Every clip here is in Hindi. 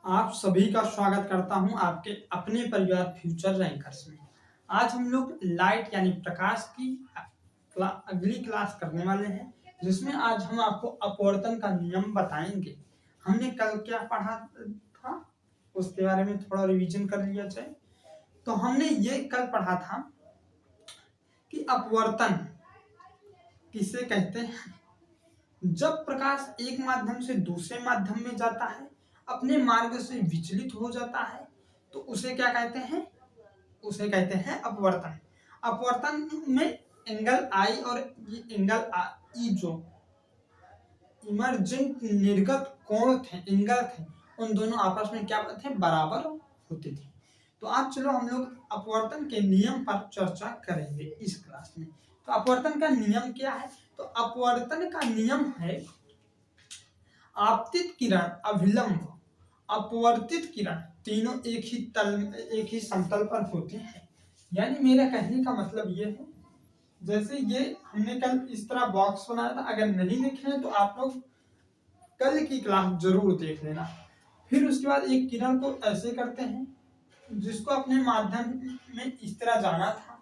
आप सभी का स्वागत करता हूं आपके अपने परिवार फ्यूचर रैंकर्स में। आज हम लोग लाइट यानी प्रकाश की अगली क्लास करने वाले हैं, जिसमें आज हम आपको अपवर्तन का नियम बताएंगे। हमने कल क्या पढ़ा था उसके बारे में थोड़ा रिवीजन कर लिया जाए। तो हमने ये कल पढ़ा था कि अपवर्तन किसे कहते हैं। जब प्रकाश एक माध्यम से दूसरे माध्यम में जाता है, अपने मार्ग से विचलित हो जाता है, तो उसे क्या कहते हैं? उसे कहते हैं अपवर्तन। अपवर्तन में एंगल आई और ये एंगल ई जो इमर्जेंट निर्गत कोण थे, एंगल थे, उन दोनों आपस में क्या थे? बराबर होते थे। तो आज चलो हम लोग अपवर्तन के नियम पर चर्चा करेंगे इस क्लास में। तो अपवर्तन का नियम क्या है? तो अपवर्तन का नियम है आपतित किरण, अभिलंब, अपवर्तित किरण तीनों एक ही समतल पर होते हैं। यानी मेरा कहने का मतलब ये है, जैसे ये हमने कल इस तरह बॉक्स बनाया था, अगर नहीं देखे हैं तो आप लोग कल की क्लास जरूर देख लेना। फिर उसके बाद एक किरण को ऐसे करते हैं, जिसको अपने माध्यम में इस तरह जाना था,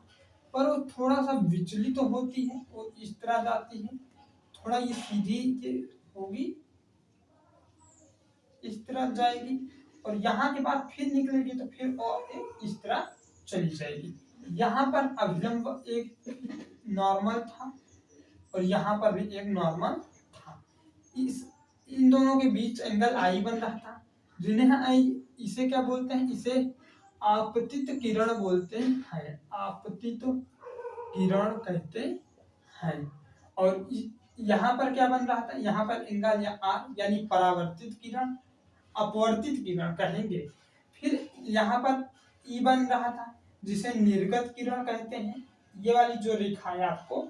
पर वो थोड़ा सा विचलित तो होती है और इस तरह जाती है, थोड़ा ये सीधी होगी, इस तरह जाएगी और यहाँ के बाद फिर निकलेगी तो फिर और इस तरह चली जाएगी। यहाँ पर अभिलंब एक नॉर्मल था और यहाँ पर भी एक नॉर्मल था। इन दोनों के बीच एंगल आई बन रहा था, जिन्हें इसे क्या बोलते हैं? इसे आपतित किरण बोलते हैं, आपतित किरण कहते हैं। और यहाँ पर क्या बन रहा था? यहाँ पर एंगल या आर यानी परावर्तित किरण, अपवर्तित किरण कहेंगे। फिर यहाँ पर ई बन रहा था, जिसे निर्गत किरण कहते हैं। ये वाली जो रेखा है आपको,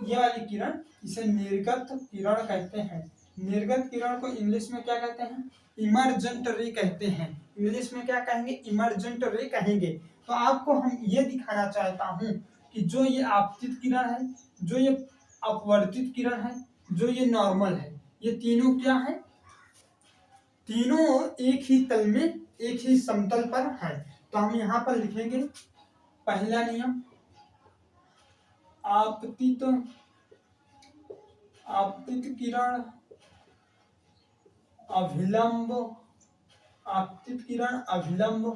ये वाली किरण, इसे निर्गत किरण कहते हैं। निर्गत किरण को इंग्लिश में क्या कहते हैं? इमर्जेंट रे कहते हैं। इंग्लिश में क्या कहेंगे? इमर्जेंट रे कहेंगे। तो आपको हम ये दिखाना चाहता हूँ कि जो ये आपतित किरण है, जो ये अपवर्तित किरण है, जो ये नॉर्मल है, ये तीनों क्या है? तीनों एक ही तल में, एक ही समतल पर है। तो हम यहाँ पर लिखेंगे पहला नियम, आपतित किरण अभिलंब, आपतित किरण अभिलंब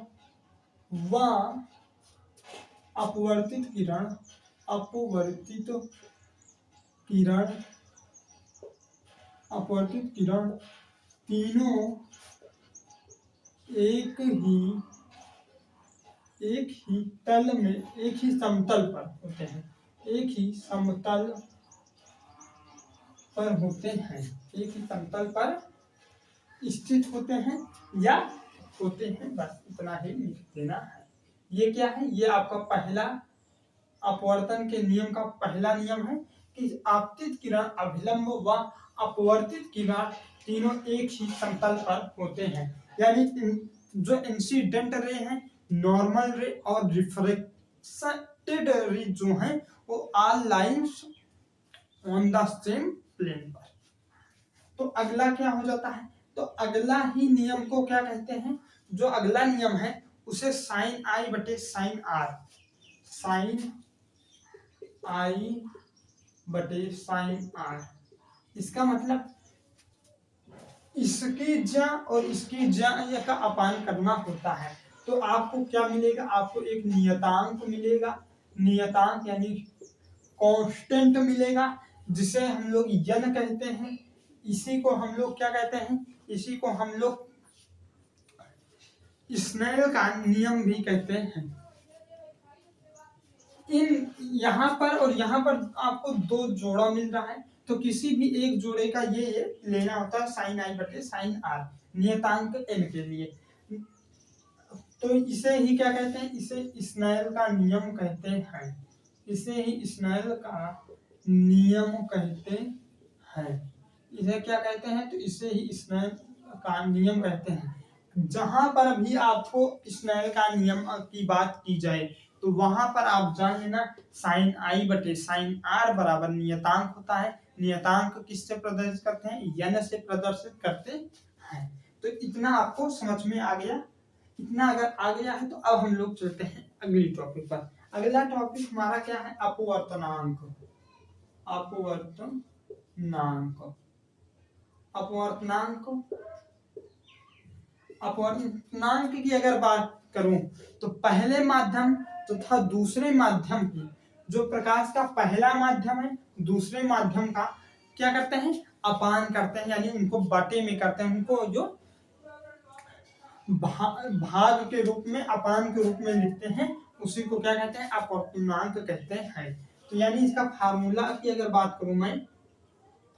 व अपवर्तित किरण, अपवर्तित किरण, अपवर्तित किरण तीनों एक ही तल में, एक ही समतल पर होते हैं, एक ही समतल पर होते हैं, एक ही समतल पर स्थित होते हैं या होते हैं। बस इतना ही लिख देना है। ये क्या है? ये आपका पहला अपवर्तन के नियम का पहला नियम है कि आपतित किरण अभिलंब व अपवर्तित किरण तीनों एक ही समतल पर होते हैं। यानी जो इंसिडेंट रे हैं, नॉर्मल रे और रिफ्लेक्टेड रे जो हैं, वो all lines on the same plane पर। तो अगला क्या हो जाता है? तो अगला ही नियम को क्या कहते हैं? जो अगला नियम है उसे साइन आई बटे साइन आर, साइन आई बटे साइन आर। इसका मतलब इसकी ज्या और इसकी ज्या का अपान करना होता है। तो आपको क्या मिलेगा? आपको एक नियतांक मिलेगा, नियतांक यानी कांस्टेंट मिलेगा, जिसे हम लोग यन कहते हैं। इसी को हम लोग क्या कहते हैं? इसी को हम लोग स्नेल का नियम भी कहते हैं। इन यहाँ पर और यहाँ पर आपको दो जोड़ा मिल रहा है, तो किसी भी एक जोड़े का ये लेना होता है साइन आई बटे साइन आर, नियतांक n के लिए। तो इसे ही क्या कहते हैं? इसे स्नेल का नियम कहते हैं, इसे ही स्नेल का नियम कहते हैं। इसे क्या कहते हैं? तो इसे ही स्नेल का नियम कहते हैं। जहां पर भी आपको स्नेल का नियम की बात की जाए, तो वहां पर आप जान लेना साइन आई बटे साइन आर बराबर नियतांक होता है। नियतांक किससे प्रदर्शित करते हैं? यन से प्रदर्शित करते हैं। तो इतना आपको समझ में आ गया। इतना अगर आ गया है तो अब हम लोग चलते हैं अगली टॉपिक पर। अगला टॉपिक हमारा क्या है, अपवर्तनांक। अपवर्तनांक अपवर्तनांक अपवर्तनांक की अगर बात करूं तो पहले माध्यम तथा दूसरे माध्यम की, जो प्रकाश का पहला माध्यम है दूसरे माध्यम का क्या करते हैं, अपान करते हैं, यानी उनको बटे में करते हैं, उनको जो भाग के रूप में, अपान के रूप में लिखते हैं, उसी को क्या कहते हैं, अपवर्तनांक कहते हैं। तो यानी इसका फार्मूला की अगर बात करूं मैं,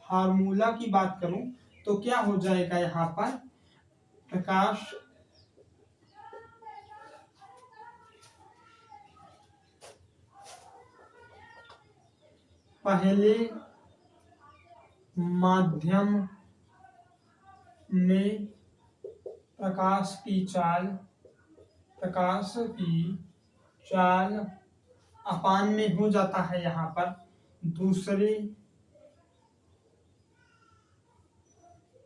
फार्मूला की बात करूं तो क्या हो जाएगा, यहाँ पर प्रकाश पहले माध्यम में प्रकाश की चाल अपान में हो जाता है, यहाँ पर दूसरे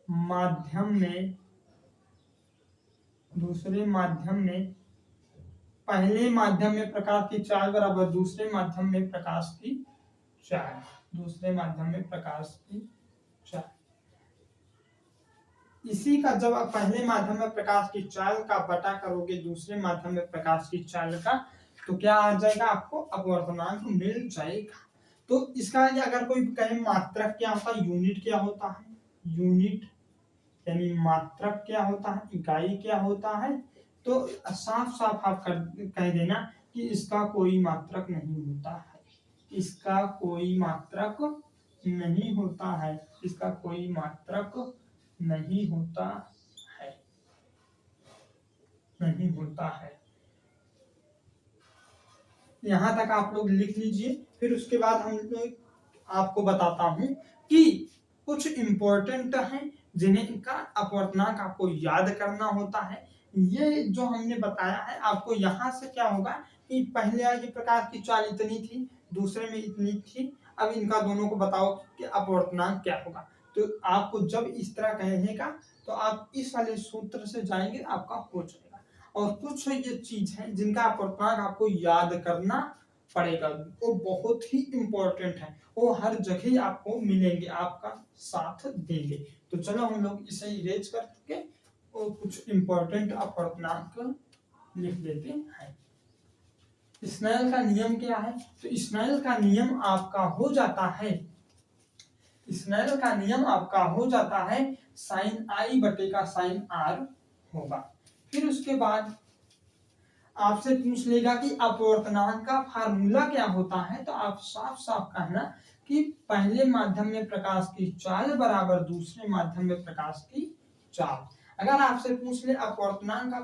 माध्यम में पहले माध्यम में प्रकाश की चाल बराबर दूसरे माध्यम में प्रकाश की चाल। इसी का जब आप पहले माध्यम में प्रकाश की चाल का बटा करोगे दूसरे माध्यम में प्रकाश की चाल का, तो क्या आ जाएगा, आपको अपवर्तनांक मिल जाएगा। तो इसका अगर कोई कहे मात्रक क्या होता है, यूनिट क्या होता है, यूनिट यानी मात्रक क्या होता है, इकाई क्या होता है, तो साफ साफ आप कह देना कि इसका कोई मात्रक नहीं होता है, इसका कोई मात्रक नहीं होता है, इसका कोई मात्रक नहीं होता है। यहां तक आप लोग लिख लीजिए। फिर उसके बाद हम आपको बताता हूं कि कुछ इंपॉर्टेंट हैं जिन्हें का अपवर्तनांक आपको याद करना होता है। ये जो हमने बताया है आपको, यहाँ से क्या होगा कि पहले ये प्रकाश की चाल इतनी थी, दूसरे में इतनी थी, अब इनका दोनों को बताओ कि अपवर्तनांक क्या होगा। तो आपको जब इस तरह कहेगा तो आप इस वाले सूत्र से जाएंगे, आपका हो जाएगा। और कुछ ये चीज है जिनका अपवर्तनांक आपको याद करना पड़ेगा, वो बहुत ही इंपॉर्टेंट है, वो हर जगह आपको मिलेंगे, आपका साथ देंगे। तो चलो हम लोग इसे इरेज करके और कुछ इंपॉर्टेंट अपवर्तनांक लिख लेते हैं। स्नेल का नियम क्या है, तो स्नेल का नियम आपका हो जाता है, स्नेल का नियम आपका हो जाता है साइन आई बटे का साइन आर होगा। फिर उसके बाद आपसे पूछ लेगा कि अपवर्तनांक का फार्मूला क्या होता है, तो आप साफ साफ कहना कि पहले माध्यम में प्रकाश की चाल बराबर दूसरे माध्यम में प्रकाश की चाल। अगर आपसे पूछ ले अपवर्तनांक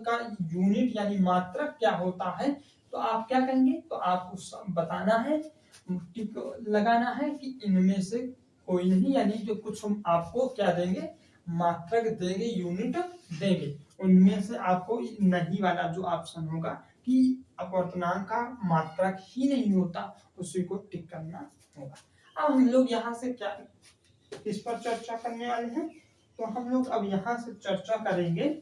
का यूनिट यानी मात्रक क्या होता है, तो आप क्या कहेंगे, तो आपको बताना है, टिक लगाना है कि इनमें से कोई नहीं, यानी जो कुछ हम आपको क्या देंगे, मात्रक देंगे, यूनिट देंगे, उनमें से आपको नहीं वाला जो ऑप्शन होगा कि अपवर्तनांक का मात्रक ही नहीं होता, उसी को टिक करना होगा। अब हम लोग यहाँ से क्या इस पर चर्चा करने वाले हैं, तो हम लोग अब यहाँ से चर्चा करेंगे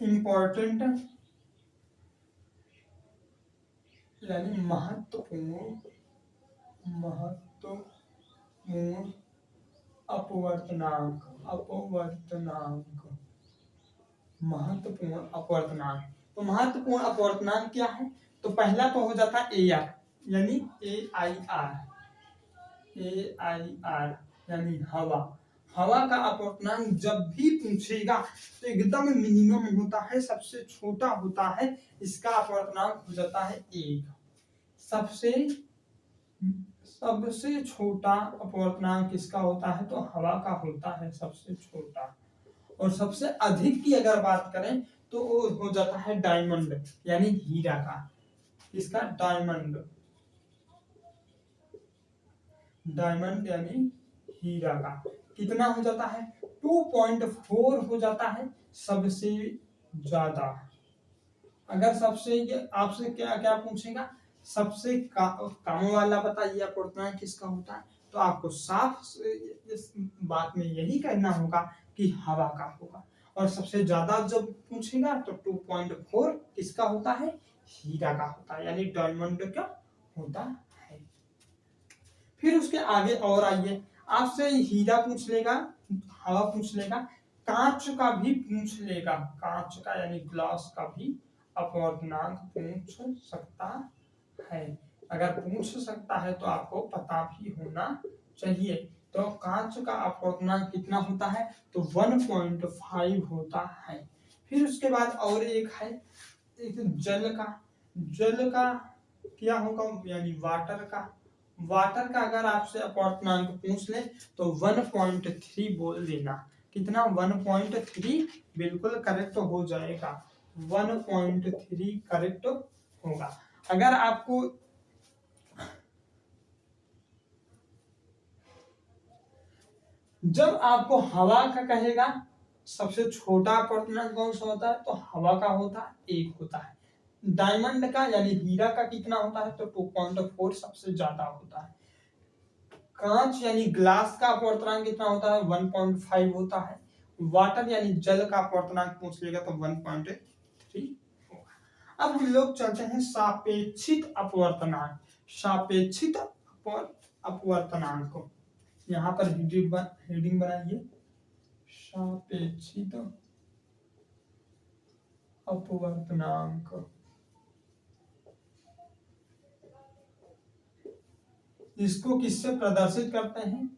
इम्पोर्टेंट यानी महत्वपूर्ण अपवर्तनांक महत्वपूर्ण अपवर्तनांक। तो महत्वपूर्ण अपवर्तनांक क्या है, तो पहला तो हो जाता है ए आर यानी ए आई आर यानी हवा का अपवर्तनांक जब भी पूछेगा तो एकदम मिनिमम होता है, सबसे छोटा होता है, इसका अपवर्तनांक हो जाता है 1। सबसे छोटा अपवर्तनांक किसका होता है, तो हवा का होता है सबसे छोटा। और सबसे अधिक की अगर बात करें तो वो हो जाता है डायमंड यानी हीरा का, इसका डायमंड यानी हीरा का कितना हो जाता है, 2.4 हो जाता है सबसे ज्यादा। अगर सबसे आपसे क्या क्या पूछेगा, सबसे कम वाला बताइए अपवर्तनांक किसका होता है, तो आपको साफ इस बात में यही कहना होगा कि हवा का होगा। और सबसे ज्यादा जब पूछेगा तो 2.4 किसका होता है, हीरा का होता है, यानी डायमंड का होता है। फिर उसके आगे और आइए, आपसे हीरा पूछ लेगा, हवा पूछ लेगा, कांच का भी पूछ लेगा, कांच का यानी ग्लास का भी अपवर्तनांक पूछ सकता है। अगर पूछ सकता है तो आपको पता भी होना चाहिए। तो कांच का अपवर्तनांक कितना होता है, तो 1.5 होता है। फिर उसके बाद और एक है, एक जल का क्या होगा, यानी वाटर का। वाटर का अगर आपसे अपवर्तनांक पूछ ले तो 1.3 बोल देना। कितना, 1.3 बिल्कुल करेक्ट हो जाएगा, 1.3 करेक्ट होगा। अगर आपको जब आपको हवा का कहेगा, सबसे छोटा अपवर्तनांक कौन सा होता है, तो हवा का होता है, 1 होता है। डायमंड का यानी हीरा का कितना होता है, तो 2.4 सबसे ज्यादा होता है। कांच यानी ग्लास का अपवर्तनांक कितना होता है, 1.5 होता है। वाटर यानी जल का अपवर्तनांक पूछ लेगा तो 1.3 होगा। अब हम लोग चलते हैं सापेक्षित अपवर्तनांक। सापेक्षित अपवर्तनांक को यहाँ पर हेडिंग बनाइए, सापेक्षित अपवर्तनांक। इसको किससे प्रदर्शित करते हैं,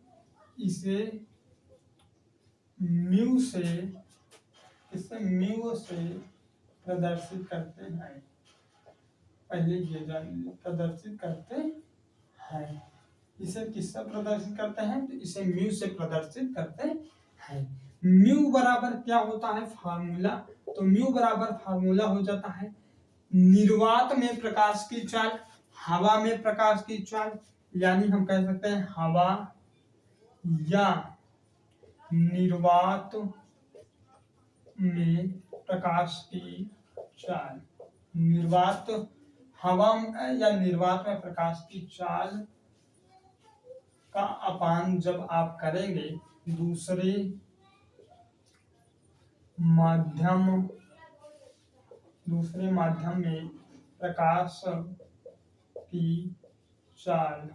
इसे म्यू से, किससे, म्यू से प्रदर्शित करते हैं। पहले ये जान लीजिए, प्रदर्शित करते हैं। इसे किससे प्रदर्शित करते हैं, तो इसे म्यू से प्रदर्शित करते हैं। म्यू बराबर क्या होता है फार्मूला, तो म्यू बराबर फार्मूला हो जाता है निर्वात में प्रकाश की चाल, हवा में प्रकाश की चाल, यानी हम कह सकते हैं हवा या निर्वात में प्रकाश की चाल। निर्वात, हवा या निर्वात में प्रकाश की चाल का अपान जब आप करेंगे दूसरे माध्यम में प्रकाश की चाल,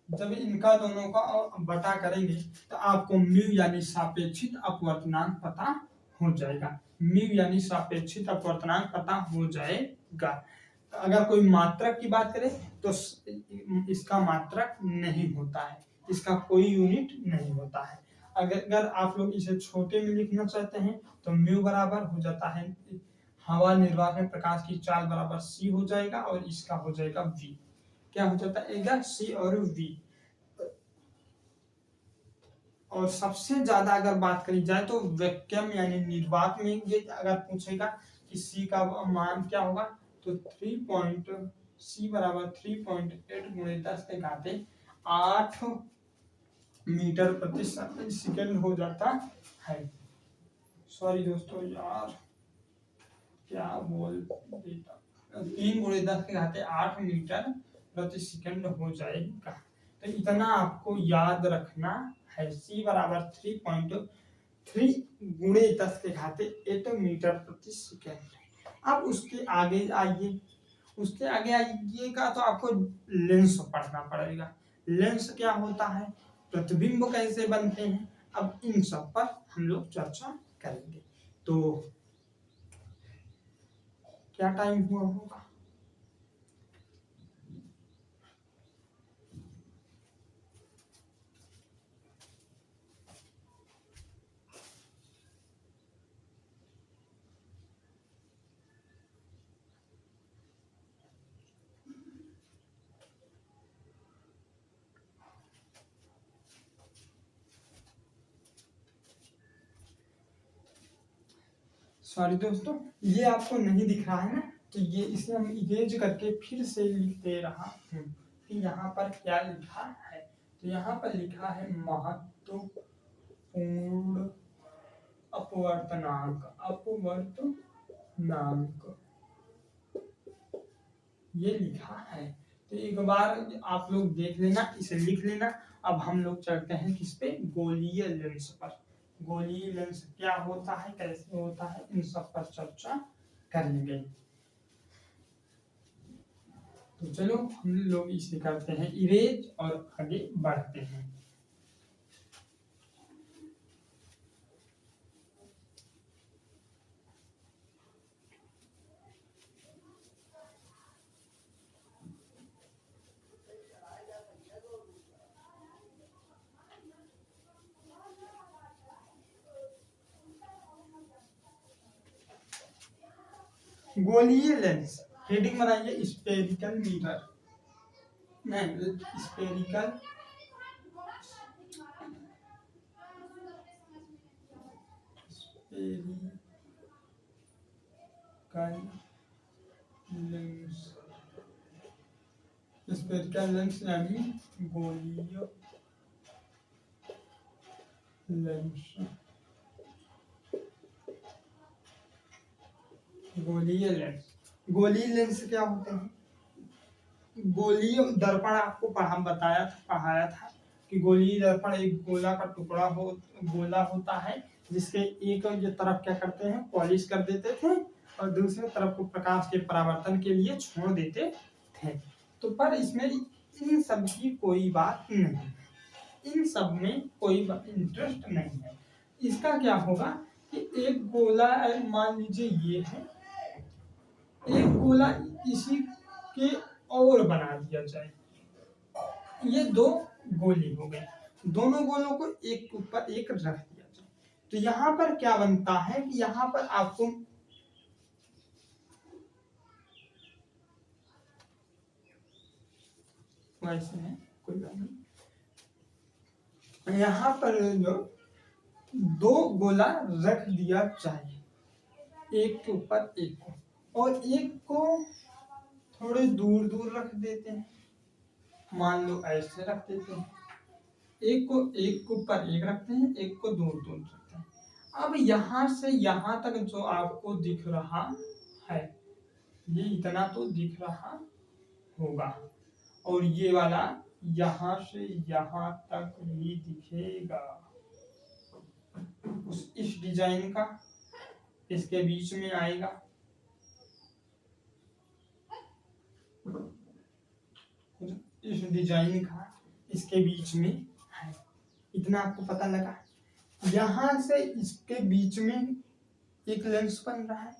जब इनका दोनों का बटा करेंगे तो आपको म्यू यानी सापेक्षित अपवर्तनांक पता हो जाएगा। म्यू यानी सापेक्षित अपवर्तनांक पता हो जाएगा। तो अगर कोई मात्रक की बात करें तो इसका मात्रक नहीं होता है, इसका कोई यूनिट नहीं होता है। अगर आप लोग इसे छोटे में लिखना चाहते हैं तो म्यू बराबर हो जाता है हवा निर्वात में प्रकाश की चाल बराबर सी हो जाएगा, और इसका हो जाएगा वी। क्या हो जाता है, सी और वी। और सबसे ज्यादा अगर बात करी जाए तो वैक्यूम यानी निर्वात में ये अगर पूछेगा कि सी का मान क्या होगा, तो 3 बराबर 3.8 गुणे 10 के घाते 8 मीटर प्रति सेकंड हो जाता है। सॉरी दोस्तों यार, क्या बोल देता, 3 गुणे 10 के घाते 8 मीटर प्रति सेकंड हो जाएगा। तो इतना आपको याद रखना है। सी बराबर 3.3 गुणे 10 के घाते 8 मीटर प्रति सेकंड। अब उसके आगे आइएगा तो आपको लेंस पढ़ना पड़ेगा। लेंस क्या होता है, प्रतिबिंब कैसे बनते हैं, अब इन सब पर हम लोग चर्चा करेंगे। तो क्या टाइम हुआ होगा, सॉरी दोस्तों ये आपको नहीं दिख रहा है ना, तो ये इसे हम इरेज करके फिर से लिख दे रहा हूँ कि यहाँ पर क्या लिखा है। तो यहाँ पर लिखा है महत्वपूर्ण अपवर्तनांक, ये लिखा है। तो एक बार आप लोग देख लेना, इसे लिख लेना, अब हम लोग चलते हैं किस पे, गोलीय लेंस पर। गोलीय लेंस क्या होता है, कैसे होता है, इन सब पर चर्चा करेंगे। तो चलो हम लोग इसे करते हैं इरेज और आगे बढ़ते हैं। गोलीय लेंस, हेडिंग बनाइए स्पेरिकल मिरर, नहीं स्पेरिकल लेंस, स्पेरिकल लेंस यानी गोलीय लेंस। गोलीय लेंस, गोलीय लेंस क्या होते हैं, गोलीय दर्पण आपको पढ़ाया था कि गोलीय दर्पण एक गोला का टुकड़ा गोला होता है, जिसके एक जो तरफ क्या करते हैं, पॉलिश कर देते थे और दूसरे तरफ को प्रकाश के परावर्तन के लिए छोड़ देते थे। तो पर इसमें इन सब की कोई बात नहीं है, इन सब में कोई इंटरेस्ट नहीं है। इसका क्या होगा कि एक गोला, मान लीजिए ये है, एक गोला इसी के और बना दिया जाए, ये दो गोली हो गए, दोनों गोलों को एक ऊपर एक रख दिया जाए, तो यहाँ पर क्या बनता है कि यहाँ पर आपको वैसे है, कोई बात नहीं, यहाँ पर जो दो गोला रख दिया जाए, एक के ऊपर एक को, और एक को थोड़े दूर दूर रख देते हैं, मान लो ऐसे रख देते हैं, एक को ऊपर एक रखते हैं, एक को दूर दूर रखते हैं। अब यहाँ से यहाँ तक जो आपको दिख रहा है, ये इतना तो दिख रहा होगा, और ये वाला यहाँ से यहाँ तक भी दिखेगा, इस डिजाइन का इसके बीच में आएगा, इस डिजाइन का इसके बीच में है, इतना आपको पता लगा। यहाँ से इसके बीच में एक लेंस बन रहा है,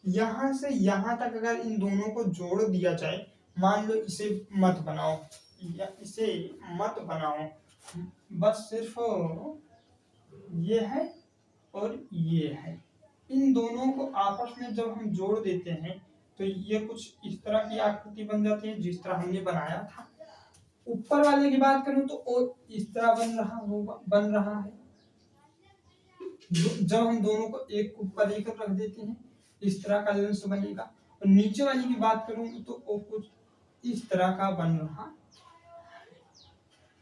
यहाँ से यहाँ तक अगर इन दोनों को जोड़ दिया जाए, मान लो इसे मत बनाओ या इसे मत बनाओ, बस सिर्फ ये है और ये है, इन दोनों को आपस में जब हम जोड़ देते हैं तो ये कुछ इस तरह की आकृति बन जाती है जिस तरह हमने बनाया था। ऊपर वाले की बात करूं तो इस तरह बन रहा है, जब हम दोनों को एक ऊपर एक रख देते हैं इस तरह का लेंस बनेगा। और नीचे वाली की बात करूं तो वो कुछ इस तरह का बन रहा,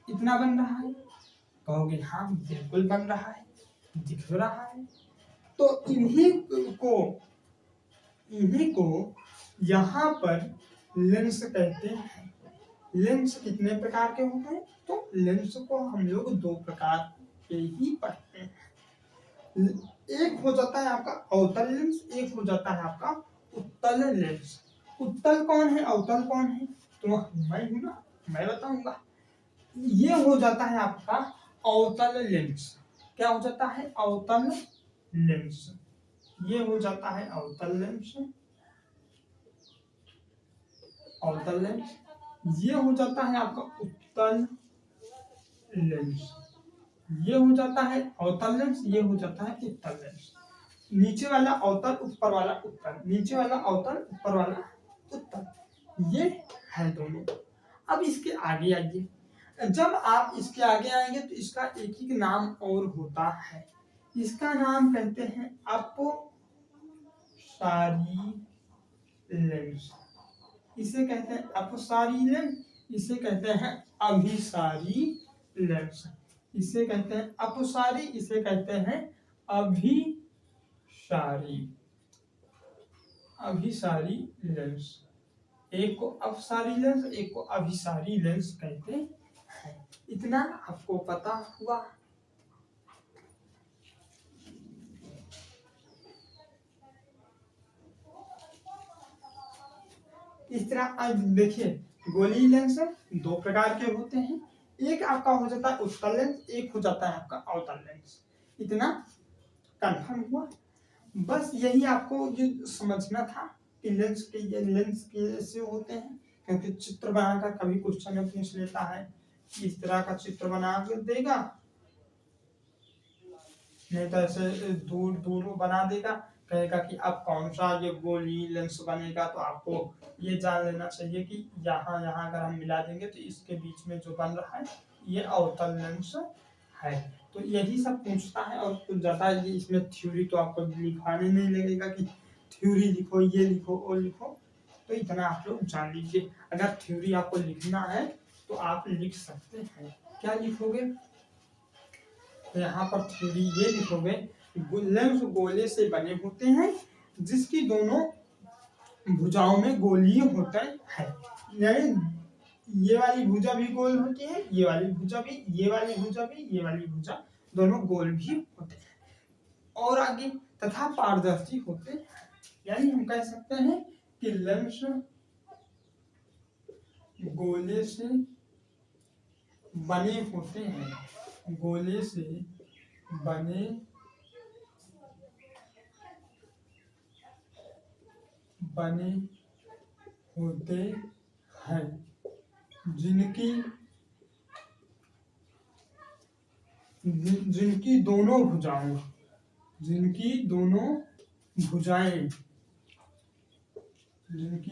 इतना बन रहा है, कहोगे हाँ बिल्कुल बन रहा है, दिख रहा है। तो इन्हीं को यहाँ पर लेंस कहते हैं। लेंस कितने प्रकार के होते हैं, तो लेंस को हम लोग दो प्रकार के ही पढ़ते हैं, एक हो जाता है आपका अवतल लेंस, एक हो जाता है आपका उत्तल लेंस। उत्तल कौन है, अवतल कौन है, तो मैं हूं ना, मैं बताऊंगा। ये हो जाता है आपका अवतल लेंस, क्या हो जाता है, अवतल लेंस, ये हो जाता है अवतल लेंस, अवतल लेंस। ये हो जाता है आपका उत्तल लेंस, ये हो जाता है अवतल लेंस, ये हो जाता है उत्तल लेंस। नीचे वाला अवतल, ऊपर वाला उत्तल, नीचे वाला अवतल, ऊपर वाला उत्तल, ये है दोनों। अब इसके आगे आइए, जब आप इसके आगे आएंगे तो इसका एक ही नाम और होता है, इसका नाम कहते हैं अपसारी लेंस, इसे कहते हैं अपसारी लेंस, इसे कहते हैं अभिसारी लेंस, इसे कहते हैं अपसारी, इसे कहते हैं अभिसारी, अभिसारी लेंस। एक को अपसारी लेंस, एक को अभिसारी लेंस कहते हैं। इतना आपको पता हुआ। इस तरह आज देखिए गोली लेंस दो प्रकार के होते हैं, एक आपका हो जाता है उत्तल लेंस, एक हो जाता है आपका अवतल लेंस। इतना कंफर्म हुआ। बस यही आपको जो समझना था कि लेंस के ये लेंस कैसे होते हैं, क्योंकि चित्र बनाकर कभी क्वेश्चन में पूछ लेता है, इस तरह का चित्र बना के देगा, नहीं तो ऐसे दूर दूर बना देगा, कहेगा कि अब कौन सा ये गोली लेंस बनेगा। तो आपको ये जान लेना चाहिए कि यहाँ यहाँ अगर हम मिला देंगे तो इसके बीच में जो बन रहा है ये अवतल लेंस है। तो यही सब पूछता है, और कुछ ज्यादा ये इसमें थ्योरी तो आपको लिखवाने नहीं लगेगा कि थ्योरी लिखो, ये लिखो, वो लिखो। तो इतना आप लोग जान लीजिए। अगर थ्योरी आपको लिखना है तो आप लिख सकते हैं। क्या लिखोगे? तो यहाँ पर थ्योरी ये लिखोगे, लेंस गोले से बने होते हैं जिसकी दोनों भुजाओं में गोलीय होता है। यानी ये वाली भुजा भी गोल होती है, ये वाली भुजा भी, ये वाली भुजा भी, ये वाली भुजा, दोनों गोल भी होते हैं। और आगे तथा पारदर्शी होते हैं। यानी हम कह सकते हैं कि लेंस गोले से बने होते हैं, गोले से बने होते हैं जिनकी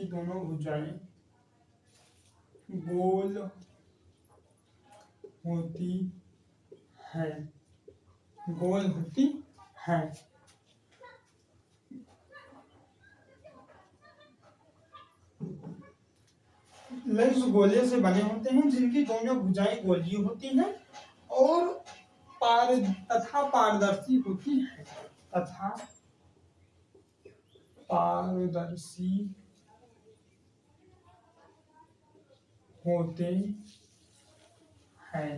दोनों भुजाएं गोल होती हैं। लेंस गोले से बने होते हैं जिनकी दोनों भुजाएं गोलीय होती हैं और तथा पारदर्शी होती है, तथा पारदर्शी होते हैं।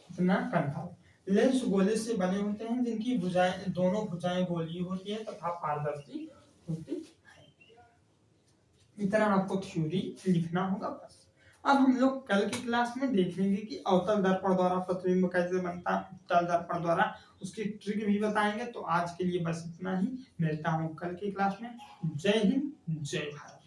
इतना कंफर्म। लेंस गोले से बने होते हैं जिनकी भुजाएं दोनों भुजाएं गोलीय होती है तथा पारदर्शी होती है। इतना आपको थ्योरी लिखना होगा बस। अब हम लोग कल की क्लास में देखेंगे कि अवतल दर्पण द्वारा प्रतिबिंब कैसे बनता है, उत्तल दर्पण द्वारा उसकी ट्रिक भी बताएंगे। तो आज के लिए बस इतना ही, मिलता हूँ कल की क्लास में। जय हिंद, जय भारत।